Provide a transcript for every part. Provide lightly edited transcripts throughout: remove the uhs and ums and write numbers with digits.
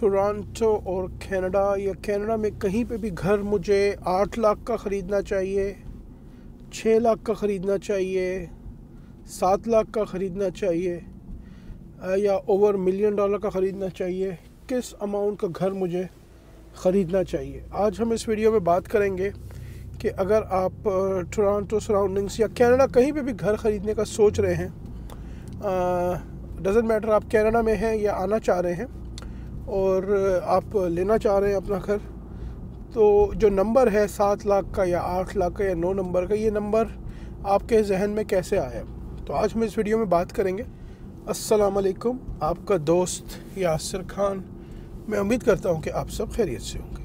Toronto और Canada या Canada में कहीं पे भी घर मुझे 8 लाख का ख़रीदना चाहिए, 6 लाख का ख़रीदना चाहिए, 7 लाख का ख़रीदना चाहिए या ओवर $1 मिलियन का ख़रीदना चाहिए, किस अमाउंट का घर मुझे ख़रीदना चाहिए। आज हम इस वीडियो में बात करेंगे कि अगर आप टोरंटो सराउंडिंग्स या कनाडा कहीं पे भी घर ख़रीदने का सोच रहे हैं, डज़ंट मैटर आप कनाडा में हैं या आना चाह रहे हैं और आप लेना चाह रहे हैं अपना घर, तो जो नंबर है 7 लाख का या 8 लाख का या 9 नंबर का, ये नंबर आपके जहन में कैसे आया, तो आज हम इस वीडियो में बात करेंगे। अस्सलाम वालेकुम, आपका दोस्त यासिर खान। मैं उम्मीद करता हूँ कि आप सब खैरियत से होंगे।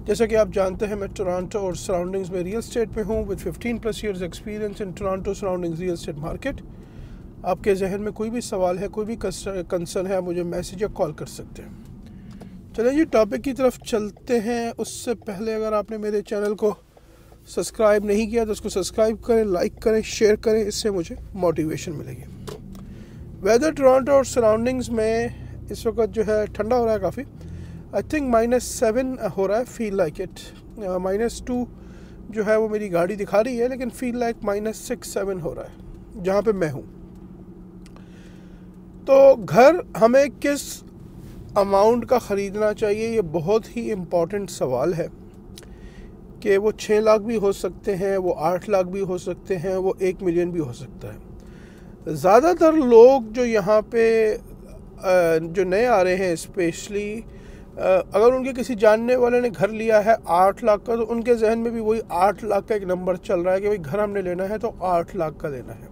जैसा कि आप जानते हैं, मैं टोरंटो और सराउंडिंग्स में रियल स्टेट में हूँ with 15+ years experience in Toronto surroundings real estate market. आपके जहन में कोई भी सवाल है, कोई भी कंसर्न है, मुझे मैसेज या कॉल कर सकते हैं। चलिए जी, टॉपिक की तरफ चलते हैं। उससे पहले अगर आपने मेरे चैनल को सब्सक्राइब नहीं किया तो उसको सब्सक्राइब करें, लाइक करें, शेयर करें, इससे मुझे मोटिवेशन मिलेगी। वेदर टोरंटो और सराउंडिंग्स में इस वक्त जो है ठंडा हो रहा है काफ़ी। आई थिंक -7 हो रहा है, फील लाइक इट। -2 जो है वो मेरी गाड़ी दिखा रही है, लेकिन फील लाइक -6-7 हो रहा है जहाँ पे मैं हूँ। तो घर हमें किस अमाउंट का ख़रीदना चाहिए, ये बहुत ही इम्पॉर्टेंट सवाल है कि वो 6 लाख भी हो सकते हैं, वो 8 लाख भी हो सकते हैं, वो 1 मिलियन भी हो सकता है। ज़्यादातर लोग जो यहाँ पे जो नए आ रहे हैं, स्पेशली अगर उनके किसी जानने वाले ने घर लिया है 8 लाख का, तो उनके जहन में भी वही 8 लाख का एक नंबर चल रहा है कि भाई घर हमने लेना है तो 8 लाख का लेना है।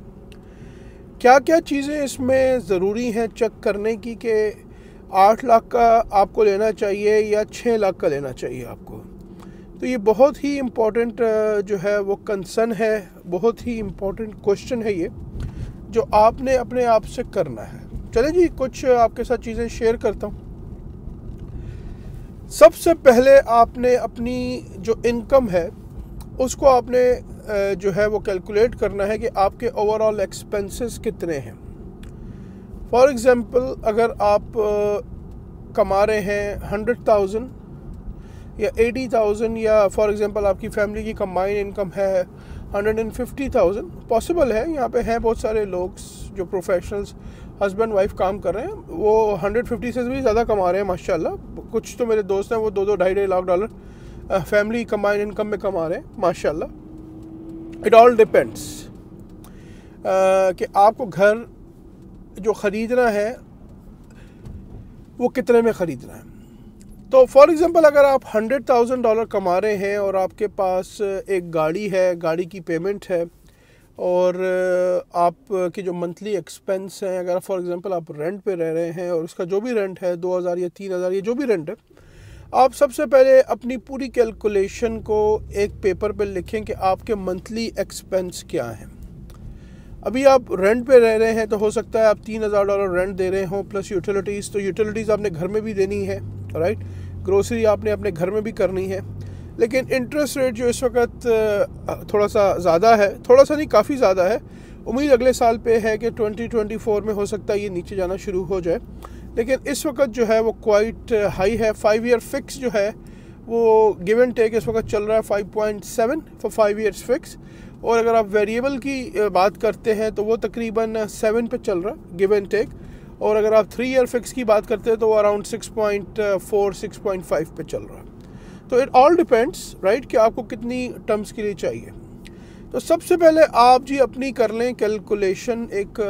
क्या क्या चीज़ें इसमें ज़रूरी हैं चेक करने की कि 8 लाख का आपको लेना चाहिए या 6 लाख का लेना चाहिए आपको। तो ये बहुत ही इम्पोर्टेंट जो है वो कंसर्न है, बहुत ही इम्पोर्टेंट क्वेश्चन है ये, जो आपने अपने आप से करना है। चलिए जी, कुछ आपके साथ चीज़ें शेयर करता हूँ। सबसे पहले आपने अपनी जो इनकम है उसको आपने जो है वो कैलकुलेट करना है कि आपके ओवरऑल एक्सपेंसेस कितने हैं। फॉर एग्ज़ाम्पल, अगर आप कमा रहे हैं 100,000 या 80,000, या फॉर एग्ज़ाम्पल आपकी फैमिली की कंबाइन इनकम है 150,000, पॉसिबल है, यहाँ पे हैं बहुत सारे लोग जो प्रोफेशनल्स हस्बैंड वाइफ काम कर रहे हैं, वो 150 से भी ज़्यादा कमा रहे हैं माशाल्लाह। कुछ तो मेरे दोस्त हैं वो 2-2, ढाई lakh dollar family combine income में कमा रहे हैं माशाल्लाह। इट ऑल डिपेंड्स कि आपको घर जो ख़रीदना है वो कितने में ख़रीदना है। तो फॉर एग्ज़ाम्पल, अगर आप $100,000 कमा रहे हैं और आपके पास एक गाड़ी है, गाड़ी की पेमेंट है, और आपकी जो मंथली एक्सपेंस हैं, अगर फॉर एग्ज़ाम्पल आप रेंट पे रह रहे हैं और उसका जो भी रेंट है 2,000 या 3,000 या जो भी रेंट है, आप सबसे पहले अपनी पूरी कैलकुलेशन को एक पेपर पे लिखें कि आपके मंथली एक्सपेंस क्या हैं। अभी आप रेंट पे रह रहे हैं तो हो सकता है आप $3,000 रेंट दे रहे हों प्लस यूटिलिटीज़, तो यूटिलिटीज़ आपने घर में भी देनी है, राइट। ग्रोसरी आपने अपने घर में भी करनी है। लेकिन इंटरेस्ट रेट जो इस वक्त थोड़ा सा ज़्यादा है, थोड़ा सा नहीं काफ़ी ज़्यादा है, उम्मीद अगले साल पे है कि 2024 में हो सकता है ये नीचे जाना शुरू हो जाए, लेकिन इस वक्त जो है वो क्वाइट हाई है। 5 ईयर फिक्स जो है वो गिव एंड टेक इस वक्त चल रहा है 5.7 फॉर 5 ईयर्स फिक्स, और अगर आप वेरिएबल की बात करते हैं तो वो तकरीबन 7 पे चल रहा है गिव एंड टेक, और अगर आप 3 ईयर फिक्स की बात करते हैं तो वो अराउंड 6.4-6.5 पे चल रहा है। तो इट ऑल डिपेंड्स, राइट, कि आपको कितनी टर्म्स के लिए चाहिए। तो सबसे पहले आप जी अपनी कर लें कैलकुलेशन, एक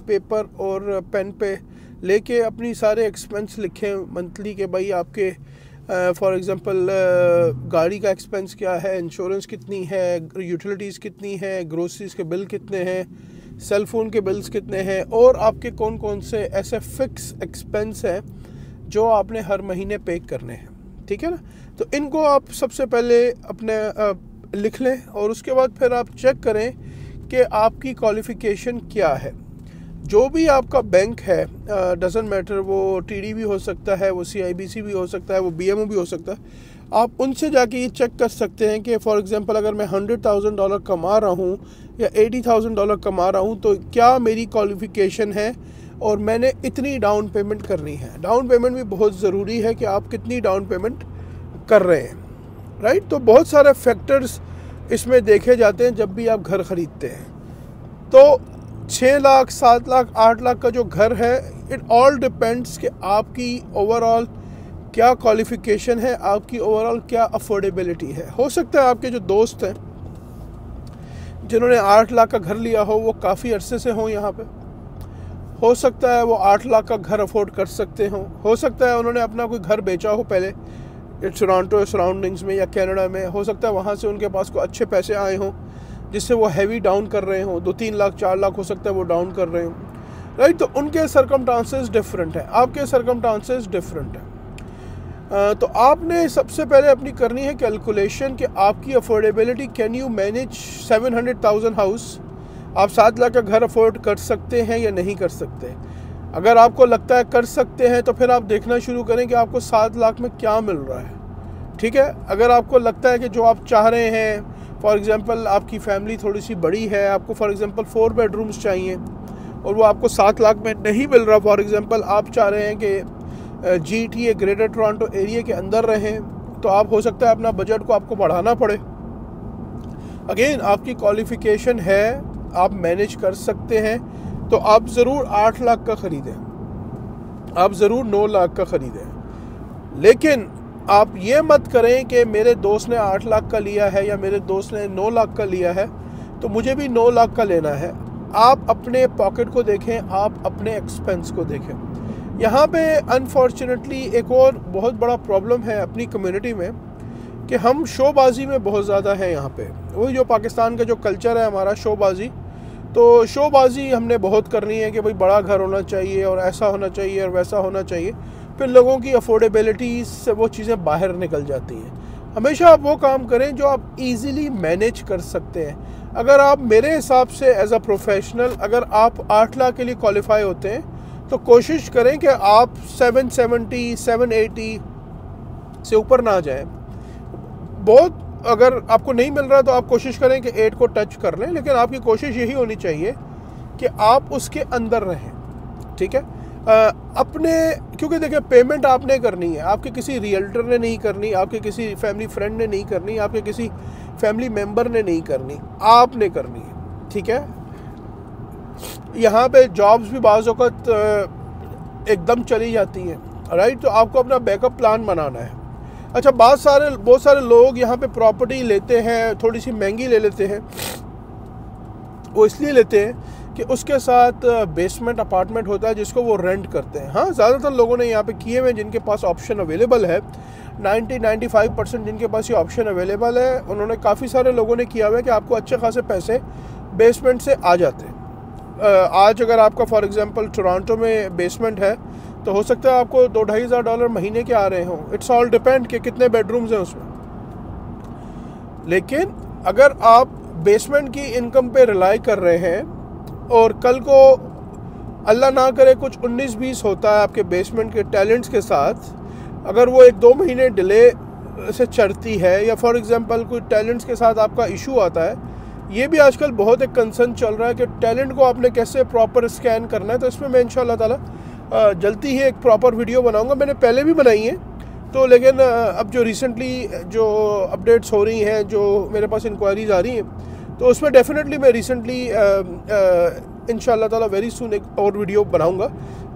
पेपर और पेन पे लेके अपनी सारे एक्सपेंस लिखें मंथली के, भाई आपके फॉर एग्ज़ाम्पल गाड़ी का एक्सपेंस क्या है, इंश्योरेंस कितनी है, यूटिलिटीज़ कितनी है, ग्रोसरीज के बिल कितने हैं, सेल फ़ोन के बिल्स कितने हैं, और आपके कौन कौन से ऐसे फिक्स एक्सपेंस हैं जो आपने हर महीने पे करने हैं, ठीक है ना। तो इनको आप सबसे पहले अपने लिख लें, और उसके बाद फिर आप चेक करें कि आपकी क्वालिफ़िकेशन क्या है। जो भी आपका बैंक है, डज़ंट मैटर, वो टीडी भी हो सकता है, वो सीआईबीसी भी हो सकता है, वो बीएमओ भी हो सकता है, आप उनसे जाके ये चेक कर सकते हैं कि फॉर एग्ज़ाम्पल अगर मैं $100,000 कमा रहा हूँ या $80,000 कमा रहा हूँ, तो क्या मेरी क्वालिफ़िकेशन है और मैंने इतनी डाउन पेमेंट करनी है। डाउन पेमेंट भी बहुत ज़रूरी है कि आप कितनी डाउन पेमेंट कर रहे हैं, राइट। तो बहुत सारे फैक्टर्स इसमें देखे जाते हैं जब भी आप घर ख़रीदते हैं। तो 6 लाख, 7 लाख, 8 लाख का जो घर है, इट ऑल डिपेंड्स कि आपकी ओवरऑल क्या क्वालिफ़िकेशन है, आपकी ओवरऑल क्या अफोर्डेबिलिटी है। हो सकता है आपके जो दोस्त हैं जिन्होंने 8 लाख का घर लिया हो वो काफ़ी अरसे से हों यहाँ पे, हो सकता है वो 8 लाख का घर अफोर्ड कर सकते हों, हो सकता है उन्होंने अपना कोई घर बेचा हो पहले टोरंटो सराउंडिंग्स में या कनाडा में, हो सकता है वहाँ से उनके पास कोई अच्छे पैसे आए हों जिससे वो हैवी डाउन कर रहे हों, 2-3 लाख 4 लाख हो सकता है वो डाउन कर रहे हों, राइट। तो उनके सर्कमस्टांसेस डिफरेंट हैं, आपके सर्कमस्टांसेस डिफरेंट हैं। तो आपने सबसे पहले अपनी करनी है कैलकुलेशन कि आपकी affordability, can you manage 700,000 house, आप 7 लाख का घर अफोर्ड कर सकते हैं या नहीं कर सकते। अगर आपको लगता है कर सकते हैं तो फिर आप देखना शुरू करें कि आपको 7 लाख में क्या मिल रहा है, ठीक है। अगर आपको लगता है कि जो आप चाह रहे हैं, फॉर एग्ज़ाम्पल आपकी फैमिली थोड़ी सी बड़ी है, आपको फॉर एग्ज़ाम्पल 4 बेडरूम्स चाहिए और वो आपको 7 लाख में नहीं मिल रहा, फॉर एग्ज़ाम्पल आप चाह रहे हैं कि GTA ग्रेटर टोरंटो एरिया के अंदर रहें, तो आप हो सकता है अपना बजट को आपको बढ़ाना पड़े। अगेन आपकी क्वालिफ़िकेशन है, आप मैनेज कर सकते हैं, तो आप ज़रूर 8 लाख का ख़रीदें, आप ज़रूर 9 लाख का ख़रीदें। लेकिन आप ये मत करें कि मेरे दोस्त ने 8 लाख का लिया है या मेरे दोस्त ने 9 लाख का लिया है तो मुझे भी 9 लाख का लेना है। आप अपने पॉकेट को देखें, आप अपने एक्सपेंस को देखें। यहाँ पे अनफॉर्चुनेटली एक और बहुत बड़ा प्रॉब्लम है अपनी कम्युनिटी में कि हम शोबाजी में बहुत ज़्यादा है। यहाँ पे वही जो पाकिस्तान का जो कल्चर है हमारा, शोबाजी, तो शोबाजी हमने बहुत करनी है कि भाई बड़ा घर होना चाहिए और ऐसा होना चाहिए और वैसा होना चाहिए, फिर लोगों की अफोर्डेबिलिटी से वो चीज़ें बाहर निकल जाती हैं। हमेशा आप वो काम करें जो आप इजीली मैनेज कर सकते हैं। अगर आप, मेरे हिसाब से एज अ प्रोफेशनल, अगर आप 8 लाख के लिए क्वालिफाई होते हैं तो कोशिश करें कि आप 770, 780 से ऊपर ना जाएं। बहुत अगर आपको नहीं मिल रहा तो आप कोशिश करें कि 8 को टच कर लें, लेकिन आपकी कोशिश यही होनी चाहिए कि आप उसके अंदर रहें, ठीक है। अपने, क्योंकि देखिए पेमेंट आपने करनी है, आपके किसी रियल्टर ने नहीं करनी, आपके किसी फैमिली फ्रेंड ने नहीं करनी, आपके किसी फैमिली मेम्बर ने नहीं करनी, आपने करनी है, ठीक है। यहाँ पे जॉब्स भी बाज़ वक़्त एकदम चली जाती हैं, राइट। तो आपको अपना बैकअप प्लान बनाना है। अच्छा, बहुत सारे लोग यहाँ पे प्रॉपर्टी लेते हैं, थोड़ी सी महंगी ले लेते हैं। वो इसलिए लेते हैं कि उसके साथ बेसमेंट अपार्टमेंट होता है जिसको वो रेंट करते हैं। हाँ, ज़्यादातर लोगों ने यहाँ पे किए हुए, जिनके पास ऑप्शन अवेलेबल है, 90-95% जिनके पास ये ऑप्शन अवेलेबल है, उन्होंने, काफ़ी सारे लोगों ने किया हुआ है कि आपको अच्छे खासे पैसे बेसमेंट से आ जाते हैं। आज अगर आपका फॉर एग्ज़ाम्पल टोरंटो में बेसमेंट है तो हो सकता है आपको $2,500 महीने के आ रहे हों। इट्स ऑल डिपेंड कि कितने बेडरूम्स हैं उसमें। लेकिन अगर आप बेसमेंट की इनकम पे रिलाई कर रहे हैं और कल को अल्लाह ना करे कुछ 19-20 होता है आपके बेसमेंट के टैलेंट्स के साथ, अगर वो 1-2 महीने डिले से चढ़ती है, या फॉर एग्ज़ाम्पल कोई टैलेंट्स के साथ आपका इशू आता है, ये भी आजकल बहुत एक कंसर्न चल रहा है कि टैलेंट को आपने कैसे प्रॉपर स्कैन करना है। तो इसमें मैं इंशाल्लाह ताला जल्दी ही एक प्रॉपर वीडियो बनाऊंगा। मैंने पहले भी बनाई है तो, लेकिन अब जो रिसेंटली जो अपडेट्स हो रही हैं, जो मेरे पास इंक्वायरीज़ आ रही हैं, तो उसमें डेफिनेटली मैं रिसेंटली इंशाल्लाह ताला वेरी सून एक और वीडियो बनाऊंगा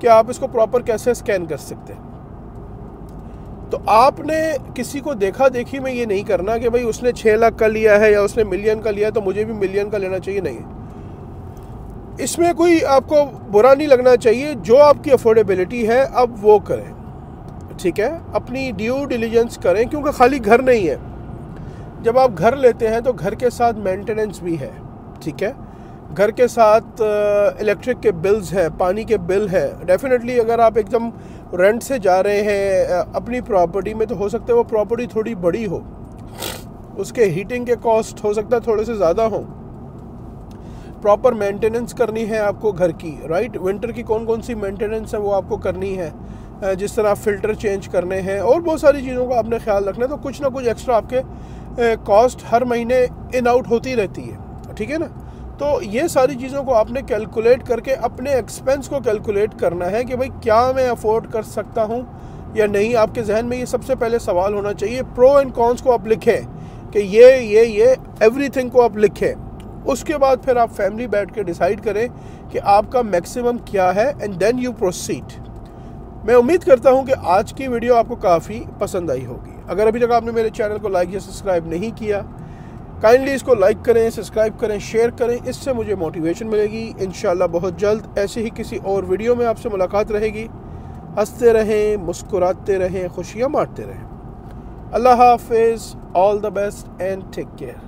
कि आप इसको प्रॉपर कैसे स्कैन कर सकते हैं। तो आपने किसी को देखा देखी में ये नहीं करना कि भाई उसने 6 लाख का लिया है या उसने मिलियन का लिया है तो मुझे भी मिलियन का लेना चाहिए, नहीं। इसमें कोई आपको बुरा नहीं लगना चाहिए। जो आपकी अफोर्डेबिलिटी है अब वो करें, ठीक है। अपनी ड्यू डिलिजेंस करें, क्योंकि खाली घर नहीं है। जब आप घर लेते हैं तो घर के साथ मेंटेनेंस भी है, ठीक है। घर के साथ इलेक्ट्रिक के बिल्स हैं, पानी के बिल है। डेफिनेटली अगर आप एकदम रेंट से जा रहे हैं अपनी प्रॉपर्टी में तो हो सकता है वो प्रॉपर्टी थोड़ी बड़ी हो, उसके हीटिंग के कॉस्ट हो सकता है थोड़े से ज़्यादा हो। प्रॉपर मेंटेनेंस करनी है आपको घर की, राइट। विंटर की कौन कौन सी मेंटेनेंस है वो आपको करनी है, जिस तरह फ़िल्टर चेंज करने हैं और बहुत सारी चीज़ों का आपने ख्याल रखना है। तो कुछ ना कुछ एक्स्ट्रा आपके कॉस्ट हर महीने इन आउट होती रहती है, ठीक है ना। तो ये सारी चीज़ों को आपने कैलकुलेट करके अपने एक्सपेंस को कैलकुलेट करना है कि भाई क्या मैं अफोर्ड कर सकता हूँ या नहीं। आपके जहन में ये सबसे पहले सवाल होना चाहिए। प्रो एंड कॉन्स को आप लिखें कि ये एवरीथिंग को आप लिखें। उसके बाद फिर आप फैमिली बैठ के डिसाइड करें कि आपका मैक्सिमम क्या है एंड देन यू प्रोसीड। मैं उम्मीद करता हूं कि आज की वीडियो आपको काफ़ी पसंद आई होगी। अगर अभी तक आपने मेरे चैनल को लाइक या सब्सक्राइब नहीं किया, काइंडली इसको लाइक करें, सब्सक्राइब करें, शेयर करें। इससे मुझे मोटिवेशन मिलेगी। इंशाल्लाह बहुत जल्द ऐसे ही किसी और वीडियो में आपसे मुलाकात रहेगी। हंसते रहें, मुस्कुराते रहें, खुशियाँ बांटते रहें। अल्लाह हाफिज़, all the best and take care.